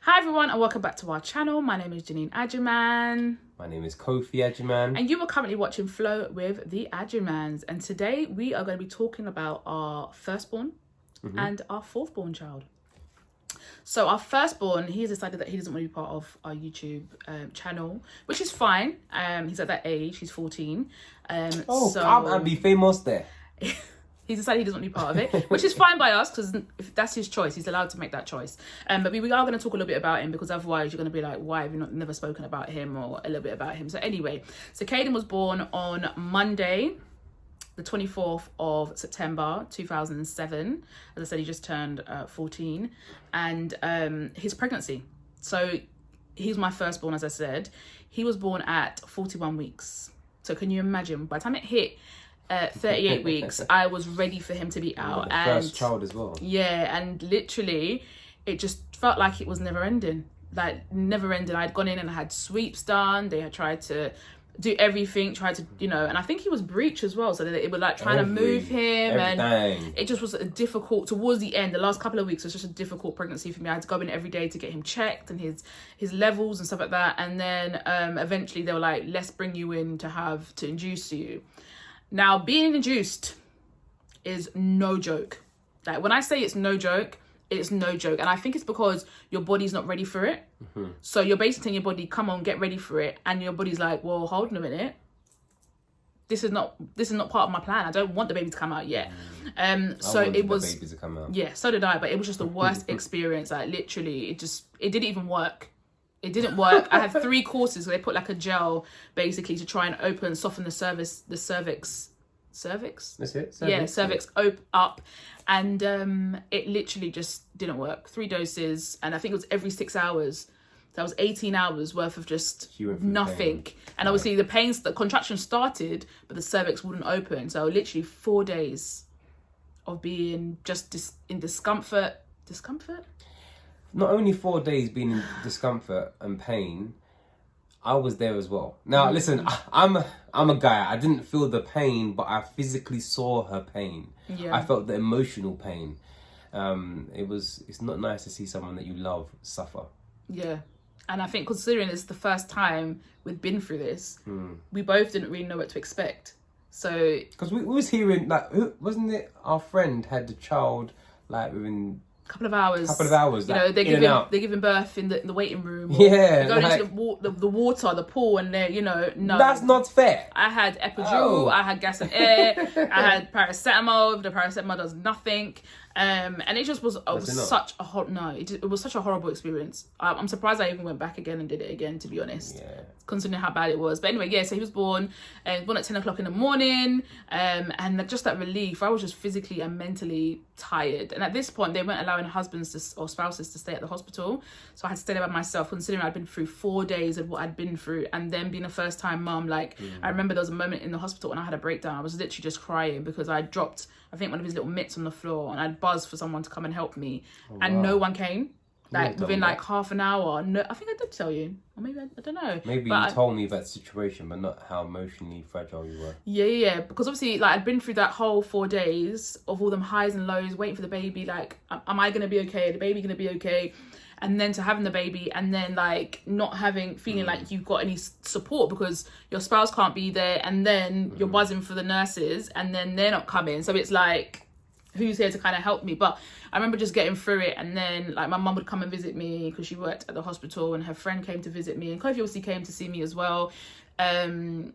Hi everyone and welcome back to our channel. My name is Janine Ajiman. My name is Kofi Ajiman. And you are currently watching Flow with the Ajimans. And today we are going to be talking about our firstborn and our fourthborn child. So our firstborn, he has decided that he doesn't want to be part of our YouTube channel, which is fine. He's at that age, he's 14. I'll be famous there. He's decided he doesn't want to be part of it, which is fine by us because if that's his choice. He's allowed to make that choice. But we are going to talk a little bit about him because otherwise you're going to be like, why have you never spoken about him or a little bit about him? So anyway, so Kaiden was born on Monday, the 24th of September 2007. As I said, he just turned 14. And his pregnancy. So he's my firstborn, as I said. He was born at 41 weeks. So can you imagine? By the time it hit 38 weeks, I was ready for him to be out. And first child as well. Yeah, and literally, it just felt like it was never ending. Like, never ending. I'd gone in and I had sweeps done. They had tried to do everything, and I think he was breech as well, so that it was like trying to move him, and it just was a difficult, towards the end, the last couple of weeks was just a difficult pregnancy for me. I had to go in every day to get him checked and his levels and stuff like that, and then eventually they were like, let's bring you in to induce you. Now, being induced is no joke. Like, when I say it's no joke, it's no joke. And I think it's because your body's not ready for it. Mm-hmm. So you're basically telling your body, come on, get ready for it. And your body's like, well, hold on a minute. This is not part of my plan. I don't want the baby to come out yet. So it was the baby to come out. Yeah, so did I, but it was just the worst experience. Like, literally, it didn't even work. It didn't work. I had 3 courses where they put like a gel basically to try and soften the cervix. That's it? Cervix up. And it literally just didn't work. 3 doses. And I think it was every 6 hours. That was 18 hours worth of just nothing. Pain. And obviously the contraction started, but the cervix wouldn't open. So literally 4 days of being just in discomfort. Discomfort? Not only 4 days being in discomfort and pain, I was there as well. Now, listen, I'm a guy. I didn't feel the pain, but I physically saw her pain. Yeah. I felt the emotional pain. It's not nice to see someone that you love suffer. Yeah. And I think considering it's the first time we'd been through this, we both didn't really know what to expect. So, because we was hearing, like, wasn't it our friend had the child like within couple of hours. They're giving birth in the waiting room. Yeah, going into the water, the pool, and no. That's not fair. I had epidural. I had gas and air. I had paracetamol. The paracetamol does nothing. And it just was such a it was such a horrible experience. I'm surprised I even went back again and did it again, to be honest. Yeah. Considering how bad it was. But anyway, so he was born at 10 o'clock in the morning. And just that relief, I was just physically and mentally tired. And at this point, they weren't allowing husbands or spouses to stay at the hospital. So I had to stay there by myself, considering I'd been through 4 days of what I'd been through. And then being a first time mum, I remember there was a moment in the hospital when I had a breakdown. I was literally just crying because I dropped, I think, one of his little mitts on the floor, and I'd buzzed for someone to come and help me. And no one came. Within half an hour. No, I think I did tell you. Or maybe I don't know. Maybe you told me about the situation, but not how emotionally fragile you were. Yeah. Because obviously, I'd been through that whole 4 days of all them highs and lows, waiting for the baby. Am I going to be okay? The baby going to be okay? And then to having the baby, and then not feeling like you've got any support because your spouse can't be there, and then you're buzzing for the nurses, and then they're not coming. So it's like, who's here to kind of help me? But I remember just getting through it, and then my mum would come and visit me because she worked at the hospital, and her friend came to visit me, and Kofi obviously came to see me as well. It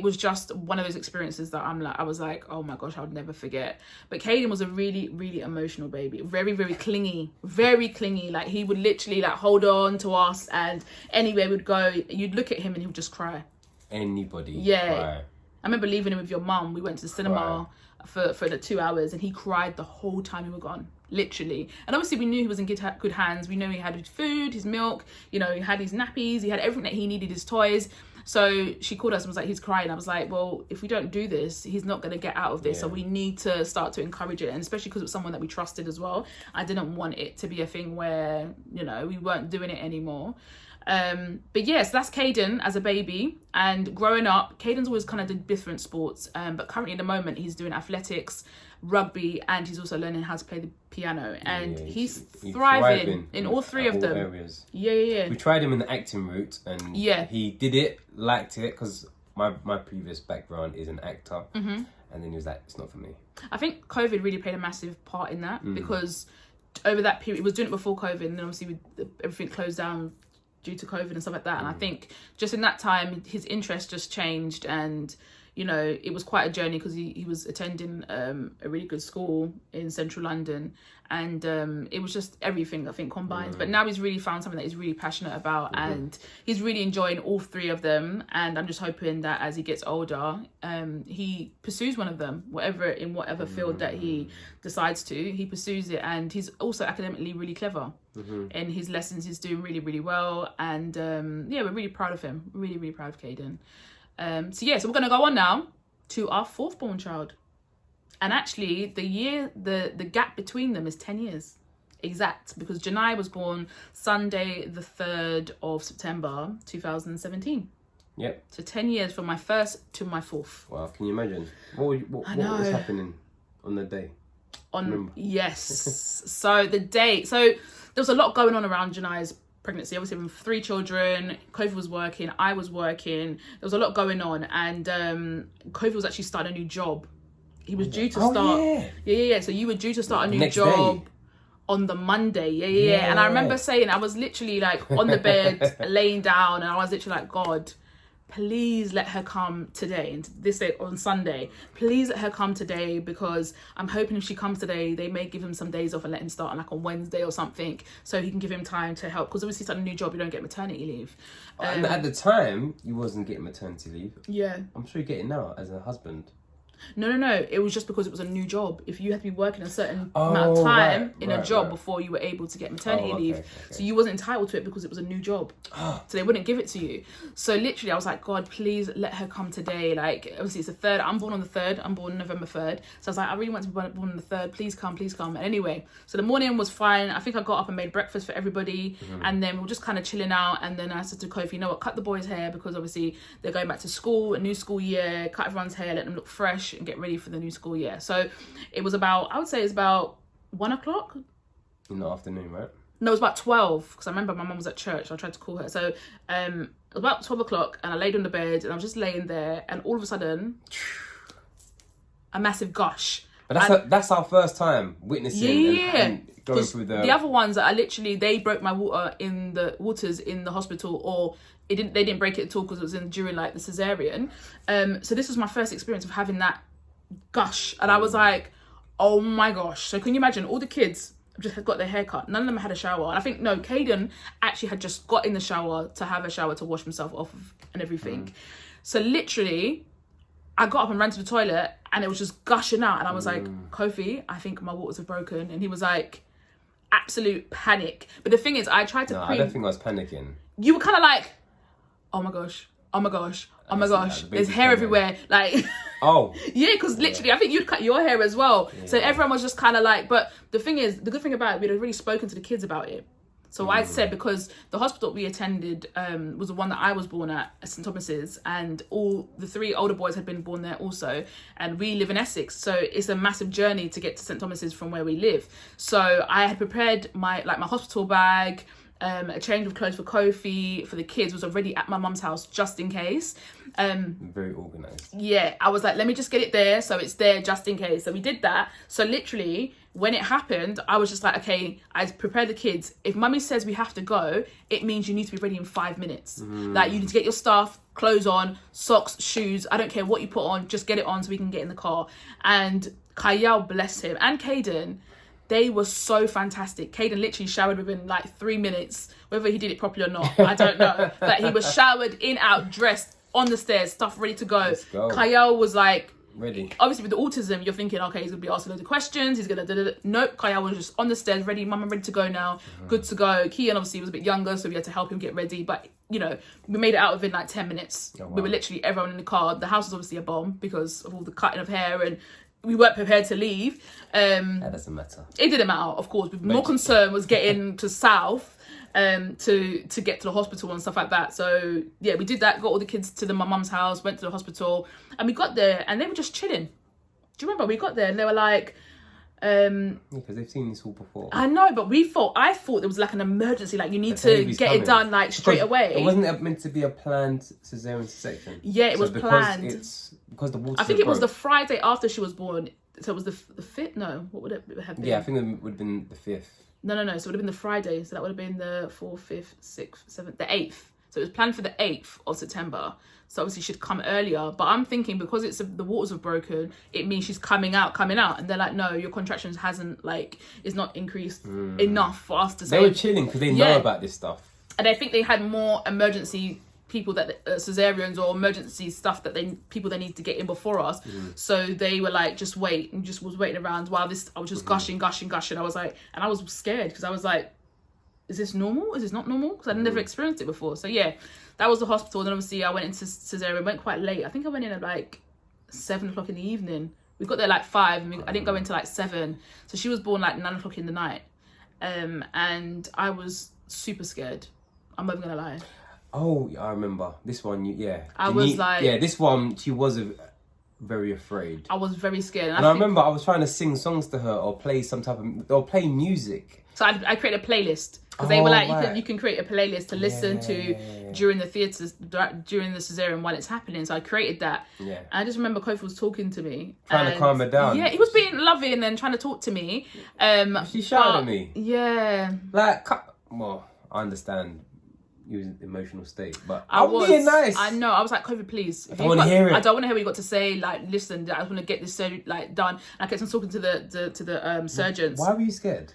was just one of those experiences that I was like, oh my gosh, I would never forget. But Kaiden was a really, really emotional baby, very, very clingy. Like, he would literally hold on to us, and anywhere we'd go, you'd look at him and he would just cry. Anybody cry. I remember leaving him with your mum. We went to the cinema for the 2 hours, and he cried the whole time we were gone, literally. And obviously we knew he was in good hands. We knew he had his food, his milk, he had his nappies, he had everything that he needed, his toys. So she called us and was like, he's crying. I was like, well, if we don't do this, he's not going to get out of this. Yeah. So we need to start to encourage it. And especially because it was someone that we trusted as well. I didn't want it to be a thing where, we weren't doing it anymore. But yes, that's Kaiden as a baby. And growing up, Kaiden's always kind of did different sports. But currently at the moment, he's doing athletics, rugby, and he's also learning how to play the piano. And he's thriving in all three of them. Areas. Yeah. We tried him in the acting route, and he did it, liked it, because my previous background is an actor. Mm-hmm. And then he was like, it's not for me. I think COVID really played a massive part in that, because over that period, he was doing it before COVID, and then obviously everything closed down due to COVID and stuff like that. And I think just in that time, his interest just changed, and it was quite a journey, because he was attending a really good school in central London, and it was just everything, I think, combined. But now he's really found something that he's really passionate about, and he's really enjoying all three of them. And I'm just hoping that as he gets older, he pursues one of them, whatever field that he decides to, he pursues it. And he's also academically really clever. In his lessons, he's doing really, really well. And we're really proud of him. Really, really proud of Kaiden. So we're going to go on now to our fourth born child. And actually, the gap between them is 10 years exact, because Jenai was born Sunday the 3rd of September 2017. Yep. So 10 years from my first to my fourth. Wow, can you imagine? What was happening on the day? Yes. So the day, so there was a lot going on around Jenai's pregnancy. Obviously, with 3 children, Kofi was working, I was working. There was a lot going on, and Kofi was actually starting a new job. He was due to start. Yeah. So you were due to start a new job on the Monday. Yeah. And I remember saying, I was literally like on the bed, laying down, and I was literally like, God, please let her come today. And this day on Sunday, please let her come today, because I'm hoping if she comes today, they may give him some days off and let him start on Wednesday or something, so he can give him time to help. Because obviously, starting a new job, you don't get maternity leave. And at the time, you wasn't getting maternity leave. Yeah. I'm sure you get it now as a husband. No. It was just because it was a new job. If you had to be working a certain amount of time in a job before you were able to get maternity leave. Okay. So you wasn't entitled to it because it was a new job. So they wouldn't give it to you. So literally I was like, God, please let her come today. Like, obviously it's the 3rd. I'm born on the 3rd. I'm born November 3rd. So I was like, I really want to be born on the 3rd. Please come. And anyway, so the morning was fine. I think I got up and made breakfast for everybody. And then we were just kind of chilling out. And then I said to Kofi, you know what, cut the boys' hair, because obviously they're going back to school, a new school year, cut everyone's hair, let them look fresh and get ready for the new school year. So it was about, I would say it's about 1 o'clock in the afternoon, right? No, it was about 12, because I remember my mum was at church. I tried to call her. So it was about 12 o'clock, and I laid on the bed, and I was just laying there, and all of a sudden, a massive gush. But that's our first time witnessing and going through the other ones that I literally, they broke my waters in the hospital, or they didn't break it at all because it was during like the cesarean. So this was my first experience of having that gush, and I was like, oh my gosh. So can you imagine, all the kids just had got their hair cut, none of them had a shower, and I think Kaiden actually had just got in the shower to have a shower to wash himself off and everything. So literally I got up and ran to the toilet, and it was just gushing out, and I was like, Kofi, I think my waters have broken. And he was like, absolute panic. But the thing is, I tried to I don't think I was panicking. You were kind of like, oh my gosh, there's hair everywhere, like yeah, because literally I think you'd cut your hair as well. So everyone was just kind of like, but the thing is, the good thing about it, we'd already spoken to the kids about it. So I said, because the hospital we attended was the one that I was born at St Thomas's, and all the 3 older boys had been born there also, and we live in Essex, so it's a massive journey to get to St Thomas's from where we live. So I had prepared my hospital bag, a change of clothes for Kofi, for the kids was already at my mum's house just in case. Very organised. Yeah, I was like, let me just get it there, so it's there just in case. So we did that. So literally, when it happened, I was just like, okay, I prepared the kids. If mummy says we have to go, it means you need to be ready in 5 minutes. Like, you need to get your stuff, clothes on, socks, shoes, I don't care what you put on, just get it on so we can get in the car. And Kayal, bless him, and Kaiden, they were so fantastic. Kaiden literally showered within like 3 minutes. Whether he did it properly or not, I don't know. But he was showered, in, out, dressed, on the stairs, stuff ready to go. Let's go. Kayal was like, ready. Obviously with the autism, you're thinking, okay, he's going to be asking loads of questions. He's going to Nope, Kayal was just on the stairs, ready. Mum, I'm ready to go now. Good to go. Kian obviously was a bit younger, so we had to help him get ready. But, you know, we made it out within like 10 minutes. Oh, wow. We were literally everyone in the car. The house was obviously a bomb because of all the cutting of hair, and we weren't prepared to leave. That doesn't matter. It didn't matter, of course. More concern was getting to South. to get to the hospital and stuff like that. So yeah, we did that, got all the kids to my mum's house, went to the hospital, and we got there and they were just chilling. Do you remember? We got there and they were like, because they've seen this all before. I know, but I thought there was like an emergency, like you need to get it done like straight away. It wasn't meant to be a planned cesarean section. Yeah, it was planned. Because the water. I think it was the Friday after she was born. So it was the 5th? No, what would it have been? Yeah, I think it would have been the 5th. No. So it would have been the Friday. So that would have been the 4th, 5th, 6th, 7th, the 8th. So it was planned for the 8th of September. So obviously she'd come earlier. But I'm thinking because the waters have broken, it means she's coming out. And they're like, no, your contractions it's not increased enough for us to say. They were chilling because they know about this stuff. And I think they had more emergency people that cesareans or emergency stuff that people they need to get in before us. So they were like, just wait, and just was waiting around while I was just gushing. I was like, and I was scared because I was like, is this normal? Is this not normal? Because I'd never experienced it before. So yeah, that was the hospital. Then obviously I went into cesarean, went quite late. I think I went in at like 7 o'clock in the evening. We got there like 5 and I didn't go into like 7. So she was born like 9 o'clock in the night. And I was super scared. I'm not even gonna lie. Oh, I remember this one. This one she was very afraid. I was very scared, and I remember I was trying to sing songs to her or play play music. So I created a playlist because they were like, you can create a playlist to listen to during the theatres, during the cesarean while it's happening. So I created that. Yeah. And I just remember Kofi was talking to me, trying to calm her down. Yeah, he was being loving and trying to talk to me. She shouted at me. Yeah. Like, well, I understand. You was in an emotional state, but I was being nice. I know. I was like, Kofi, please. I don't want to hear it. I don't want to hear what you got to say. Like, listen, I just want to get this surgery done. And I kept on talking to the surgeons. Why were you scared?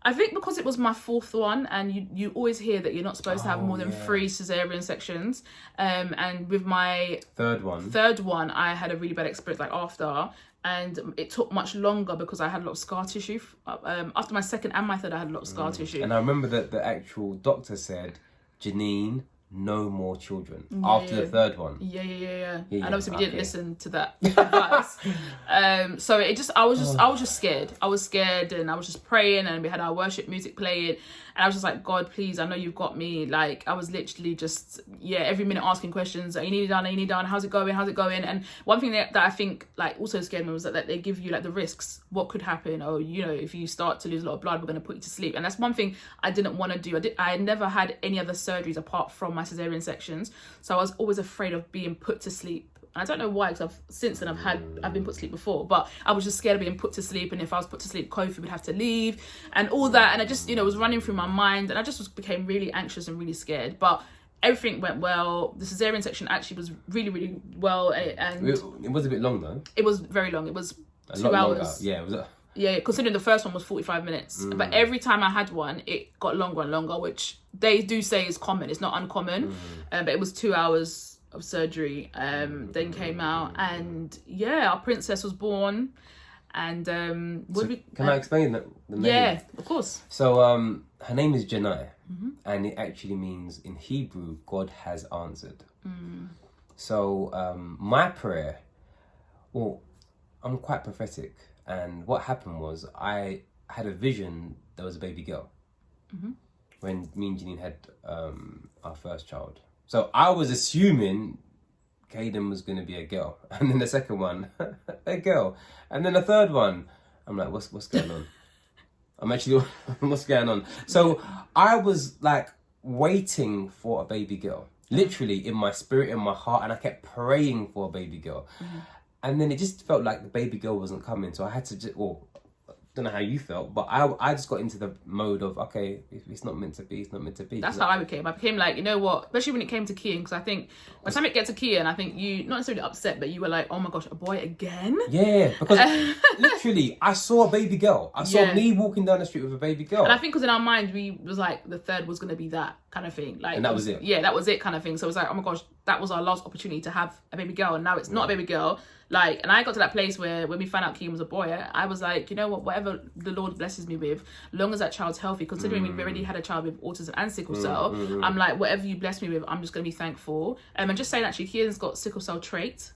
I think because it was my 4th one, and you always hear that you're not supposed to have more than 3 cesarean sections. And with my third one, I had a really bad experience after. And it took much longer because I had a lot of scar tissue. After my 2nd and my 3rd, I had a lot of scar tissue. And I remember that the actual doctor said, Janine, no more children after the 3rd one. Yeah. And obviously we didn't listen to that advice. So I was just scared. I was scared, and I was just praying, and we had our worship music playing, and I was just like, God, please, I know you've got me. Like, I was literally just every minute asking questions. Are you need it done? How's it going? And one thing that I think also scared me was that they give you the risks. What could happen? Oh, if you start to lose a lot of blood, we're going to put you to sleep. And that's one thing I didn't want to do. I never had any other surgeries apart from my cesarean sections, so I was always afraid of being put to sleep. And I don't know why, because I've been put to sleep before, but I was just scared of being put to sleep, and if I was put to sleep, Kofi would have to leave and all that, and I just was running through my mind, and I just became really anxious and really scared. But everything went well. The cesarean section actually was really, really well, and it was a bit long though. It was very long. It was 2 hours. Longer. Yeah, it was. Yeah, considering the first one was 45 minutes. But every time I had one, it got longer and longer, which they do say is common. It's not uncommon. But it was 2 hours of surgery. Then came out, and our princess was born. And can I explain the name? Yeah, of course. So her name is Jenai, and it actually means in Hebrew, God has answered. So my prayer, I'm quite prophetic. And what happened was I had a vision there was a baby girl when me and Janine had our first child. So I was assuming Kaiden was going to be a girl. And then the second one, a girl. And then the third one, I'm like, what's going on? What's going on? So I was waiting for a baby girl, literally in my spirit, in my heart. And I kept praying for a baby girl. And then it just felt like the baby girl wasn't coming. So I had to don't know how you felt, but I just got into the mode of, okay, if it's not meant to be, it's not meant to be. That's how I became. I became like, you know what, especially when it came to Kian, because I think by the time it gets to Kian, I think you, not necessarily upset, but you were like, oh my gosh, a boy again? Yeah, because literally, I saw a baby girl. I saw me walking down the street with a baby girl. And I think because in our mind, we was like, the third was going to be that kind of thing. And that was it. Yeah, that was it kind of thing. So it was like, oh my gosh, that was our last opportunity to have a baby girl. And now it's not a baby girl. And I got to that place where when we found out Kian was a boy, I was like, you know what, whatever the Lord blesses me with, as long as that child's healthy, considering we've already had a child with autism and sickle cell, I'm like, whatever you bless me with, I'm just going to be thankful. And just saying, actually, Kian's got sickle cell trait.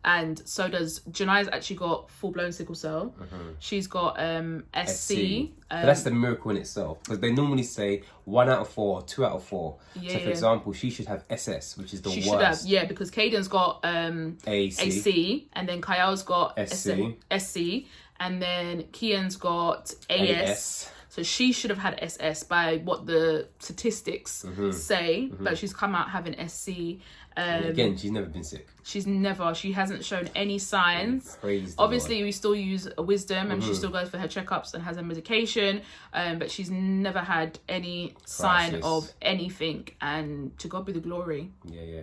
and so does Janai's actually got full-blown sickle cell. She's got SC. But that's the miracle in itself, because they normally say 1 out of 4 or 2 out of 4. So for example, she should have SS, which is the worst. Should have, yeah, because Kaiden's got AC, and then Kaya's got SC, and then Kian's got AS. So she should have had SS by what the statistics say, but she's come out having SC. Again, she's never been sick. She hasn't shown any signs. Obviously, we still use a wisdom, and she still goes for her checkups and has her medication, but she's never had any sign of anything, and to God be the glory. Yeah.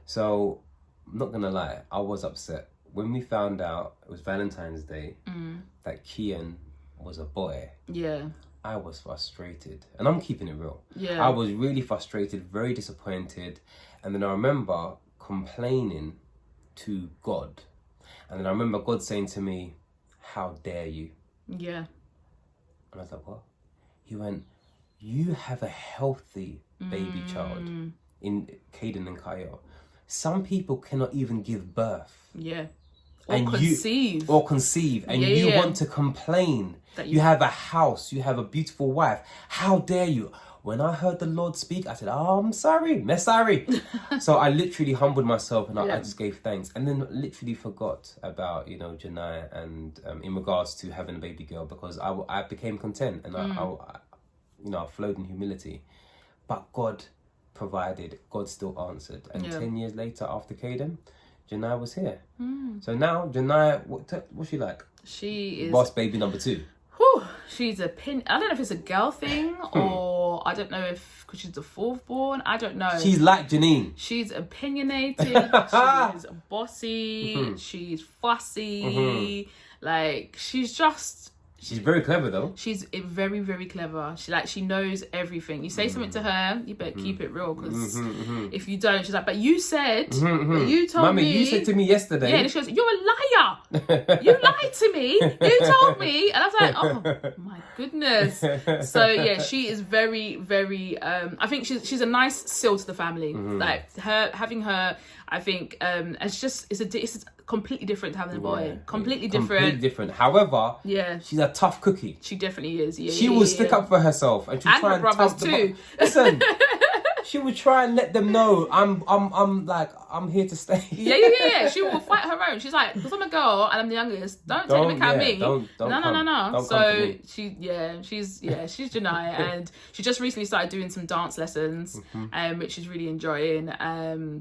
So, I'm not gonna lie, I was upset. When we found out it was Valentine's Day, that Kian was a boy. Yeah. I was frustrated, and I'm keeping it real. Yeah. I was really frustrated, very disappointed, and then I remember complaining to God, and then I remember God saying to me, "How dare you?" Yeah. And I was like, "What?" He went, "You have a healthy baby child in Kaiden and Kaya. Some people cannot even give birth." Yeah. Or conceive, and you want to complain that you have a house, you have a beautiful wife. How dare you? When I heard the Lord speak, I said, "Oh, I'm sorry, sorry." So I literally humbled myself, and I just gave thanks, and then literally forgot about Jenai and in regards to having a baby girl, because I became content, and I flowed in humility. But God provided, God still answered, and 10 years later, after Kaiden, Jenai was here. So now Jenai, what's she like? She is boss baby number 2. Whew, she's I don't know if it's a girl thing, or I don't know if because she's the 4th born. I don't know. She's like Janine. She's opinionated. She's bossy. She's fussy. Like She's very clever though. She's very, very clever. She knows everything. You say something to her, you better keep it real, because if you don't, she's like, "But you said, but you told Mummy, me." you said to me yesterday. Yeah, and she goes, "You're a liar. You lied to me. You told me." And I was like, "Oh my goodness." So yeah, she is very, very. I think she's a nice seal to the family. Like having her, I think it's completely different to having a boy. Completely different. However, yeah, she's a tough cookie. She definitely is. Yeah, she will stick up for herself, and she'll try her brothers too. Listen, she will try and let them know I'm here to stay. Yeah. She will fight her own. She's like, because I'm a girl and I'm the youngest. Don't take a mick at me. No. So she's Jenai, and she just recently started doing some dance lessons, which she's really enjoying.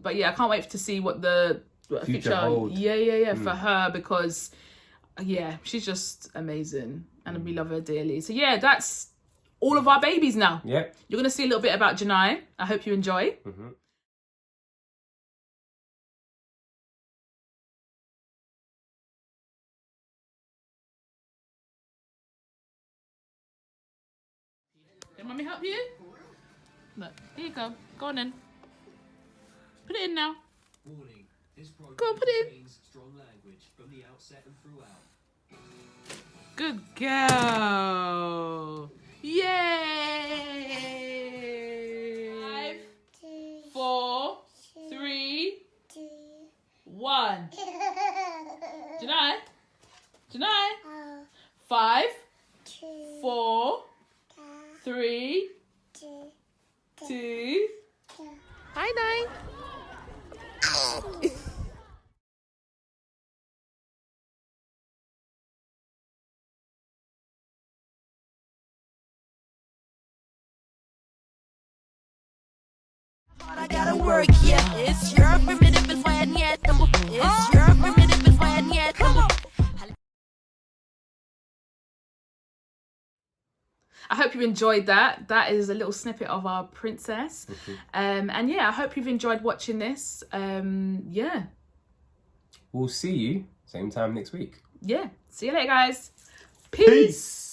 But yeah, I can't wait to see what the future holds. Yeah, for her, because she's just amazing, and we love her dearly. So yeah, that's all of our babies now. Yep. You're going to see a little bit about Jenai. I hope you enjoy. Can Mummy help you? Look, here you go. Go on in. Put it in now. Warning. This program Go on, put it in. contains strong language from the outset and throughout. Good girl. Yay! 5, 4, 3, 1. Jenai. 5, 4, 3, 2. Hi, Nine. I gotta work, yeah. It's your primitive and fine yet. It's your primitive and fine yet. I hope you enjoyed that. That is a little snippet of our princess. And yeah, I hope you've enjoyed watching this. Yeah. We'll see you same time next week. Yeah. See you later, guys. Peace.